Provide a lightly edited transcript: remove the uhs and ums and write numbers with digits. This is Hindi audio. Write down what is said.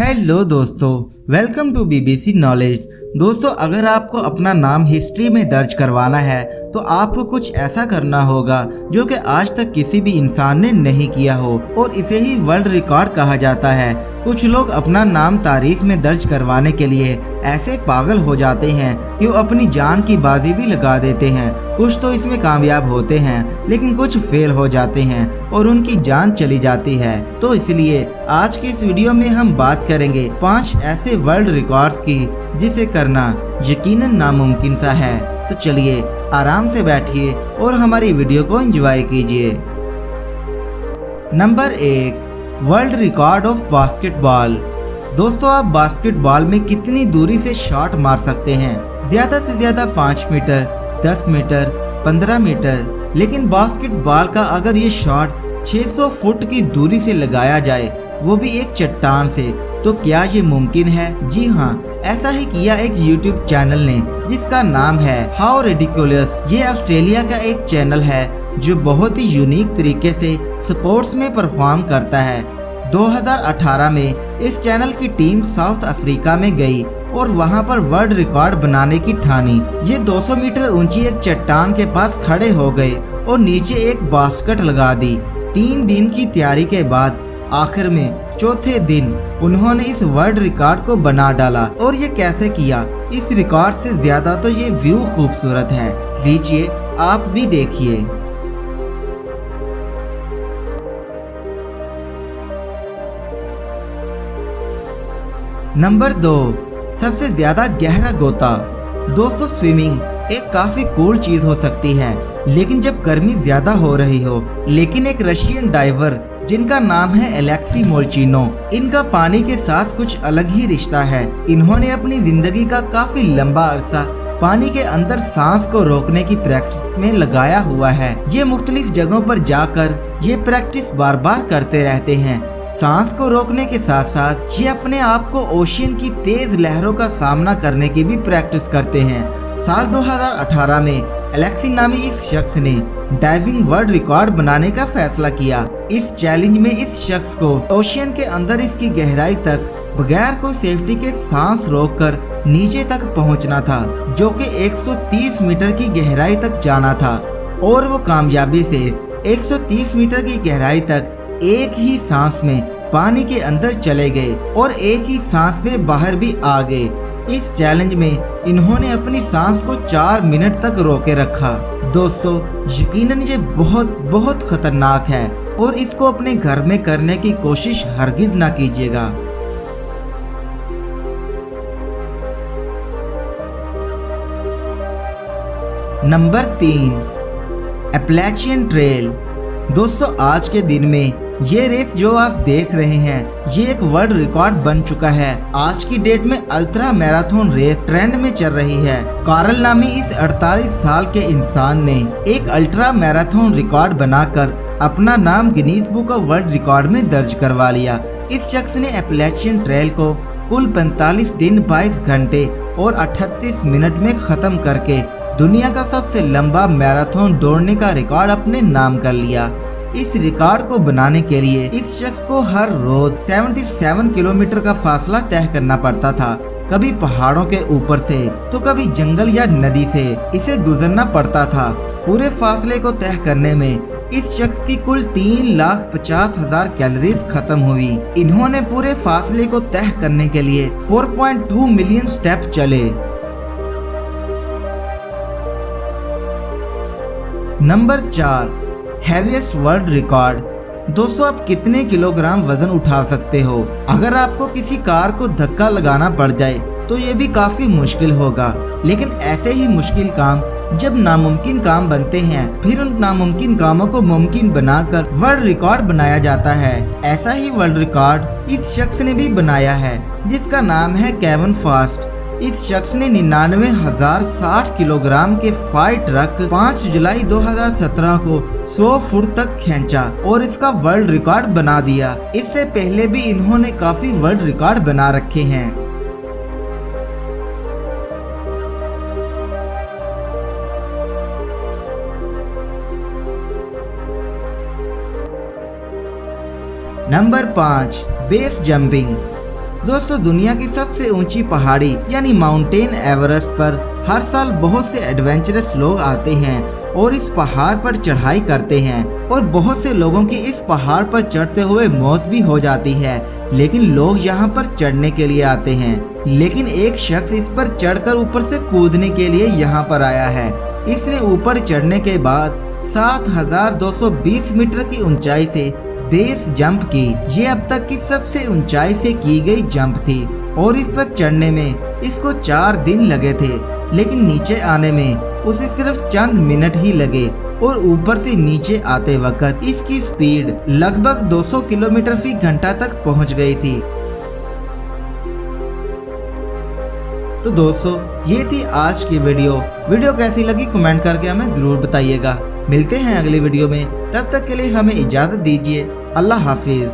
हेलो दोस्तों, वेलकम टू बीबीसी नॉलेज। दोस्तों, अगर आपको अपना नाम हिस्ट्री में दर्ज करवाना है तो आपको कुछ ऐसा करना होगा जो कि आज तक किसी भी इंसान ने नहीं किया हो और इसे ही वर्ल्ड रिकॉर्ड कहा जाता है। कुछ लोग अपना नाम तारीख में दर्ज करवाने के लिए ऐसे पागल हो जाते हैं कि वो अपनी जान की बाजी भी लगा देते हैं। कुछ तो इसमें कामयाब होते हैं लेकिन कुछ फेल हो जाते हैं और उनकी जान चली जाती है। तो इसलिए आज की इस वीडियो में हम बात करेंगे 5 ऐसे वर्ल्ड रिकॉर्ड्स की जिसे करना यकीनन नामुमकिन सा है। तो चलिए आराम से बैठिए और हमारी वीडियो को एंजॉय कीजिए। Number 1, world record of basketball. दोस्तों, आप बास्केटबॉल में कितनी दूरी से शॉट मार सकते हैं? ज्यादा से ज्यादा 5 मीटर, 10 मीटर, 15 मीटर। लेकिन बास्केटबॉल का अगर ये शॉट 600 फुट की दूरी से लगाया जाए, वो भी एक चट्टान से, तो क्या ये मुमकिन है? जी हाँ, ऐसा ही किया एक YouTube चैनल ने जिसका नाम है हाउ रिडिकुलस। ये ऑस्ट्रेलिया का एक चैनल है जो बहुत ही यूनिक तरीके से स्पोर्ट्स में परफॉर्म करता है। 2018 में इस चैनल की टीम साउथ अफ्रीका में गई और वहां पर वर्ल्ड रिकॉर्ड बनाने की ठानी। ये 200 मीटर ऊंची एक चट्टान के पास खड़े हो गए और नीचे एक बास्केट लगा दी। 3 दिन की तैयारी के बाद आखिर में चौथे दिन उन्होंने इस वर्ल्ड रिकॉर्ड को बना डाला। और ये कैसे किया? इस रिकॉर्ड से ज्यादा तो ये व्यू खूबसूरत है। लीजिए आप भी देखिए। नंबर 2, सबसे ज्यादा गहरा गोता। दोस्तों, स्विमिंग एक काफी कूल चीज हो सकती है, लेकिन जब गर्मी ज्यादा हो रही हो। लेकिन एक रशियन डाइवर जिनका नाम है एलेक्सी मोल्चिनो, इनका पानी के साथ कुछ अलग ही रिश्ता है। इन्होंने अपनी जिंदगी का काफी लंबा अरसा पानी के अंदर सांस को रोकने की प्रैक्टिस में लगाया हुआ है। ये मुख्तलिफ जगहों पर जाकर ये प्रैक्टिस बार बार करते रहते हैं। सांस को रोकने के साथ साथ ये अपने आप को ओशियन की तेज लहरों का सामना करने की भी प्रैक्टिस करते हैं। साल 2018 में एलेक्सी नामी इस शख्स ने डाइविंग वर्ल्ड रिकॉर्ड बनाने का फैसला किया। इस चैलेंज में इस शख्स को ओशियन के अंदर इसकी गहराई तक बगैर कोई सेफ्टी के सांस रोककर नीचे तक पहुंचना था, जो कि 130 मीटर की गहराई तक जाना था। और वो कामयाबी से 130 मीटर की गहराई तक एक ही सांस में पानी के अंदर चले गए और एक ही सांस में बाहर भी आ गए। इस चैलेंज में इन्होंने अपनी सांस को 4 मिनट तक रोके रखा। दोस्तों, यकीनन ये बहुत खतरनाक है और इसको अपने घर में करने की कोशिश हरगिज ना कीजिएगा। Number 3, Appalachian trail. दोस्तों, आज के दिन में ये रेस जो आप देख रहे हैं ये एक वर्ल्ड रिकॉर्ड बन चुका है। आज की डेट में अल्ट्रा मैराथन रेस ट्रेंड में चल रही है। कार्ल नामी इस 48 साल के इंसान ने एक अल्ट्रा मैराथन रिकॉर्ड बनाकर अपना नाम Guinness book of world record में दर्ज करवा लिया। इस शख्स ने एपलेचियन ट्रेल को कुल 45 दिन 22 घंटे और 38 मिनट में खत्म करके दुनिया का सबसे लंबा मैराथन दौड़ने का रिकॉर्ड अपने नाम कर लिया। इस रिकॉर्ड को बनाने के लिए इस शख्स को हर रोज 77 किलोमीटर का फासला तय करना पड़ता था। कभी पहाड़ों के ऊपर से तो कभी जंगल या नदी से इसे गुजरना पड़ता था। पूरे फासले को तय करने में इस शख्स की कुल 3,50,000 कैलोरीज खत्म हुई। इन्होंने पूरे फासले को तय करने के लिए 4.2 मिलियन स्टेप चले। Number 4, heaviest world record. दोस्तों, आप कितने किलोग्राम वजन उठा सकते हो? अगर आपको किसी कार को धक्का लगाना पड़ जाए तो ये भी काफी मुश्किल होगा। लेकिन ऐसे ही मुश्किल काम जब नामुमकिन काम बनते हैं, फिर उन नामुमकिन कामों को मुमकिन बनाकर वर्ल्ड रिकॉर्ड बनाया जाता है। ऐसा ही वर्ल्ड रिकॉर्ड इस शख्स ने भी बनाया है जिसका नाम है केविन फास्ट। इस शख्स ने 99,060 किलोग्राम के फायर ट्रक 5 जुलाई 2017 को 100 फुट तक खींचा और इसका वर्ल्ड रिकॉर्ड बना दिया। इससे पहले भी इन्होंने काफी वर्ल्ड रिकॉर्ड बना रखे हैं। Number 5, base jumping. दोस्तों दुनिया की सबसे ऊंची पहाड़ी यानी माउंटेन एवरेस्ट पर हर साल बहुत से एडवेंचरस लोग आते हैं और इस पहाड़ पर चढ़ाई करते हैं और बहुत से लोगों की इस पहाड़ पर चढ़ते हुए मौत भी हो जाती है। लेकिन लोग यहाँ पर चढ़ने के लिए आते हैं, लेकिन एक शख्स इस पर चढ़कर ऊपर से कूदने के लिए यहाँ पर आया है। इसने ऊपर चढ़ने के बाद 7,220 मीटर की ऊंचाई से बेस जंप की। ये अब तक की सबसे ऊंचाई से की गई जंप थी और इस पर चढ़ने में इसको 4 दिन लगे थे, लेकिन नीचे आने में उसे सिर्फ चंद मिनट ही लगे और ऊपर से नीचे आते वक्त इसकी स्पीड लगभग 200 किलोमीटर फी घंटा तक पहुंच गई थी। तो दोस्तों ये थी आज की वीडियो कैसी लगी कमेंट करके हमें जरूर बताइएगा। मिलते हैं अगली वीडियो में, तब तक के लिए हमें इजाजत दीजिए। अल्लाह हाफिज।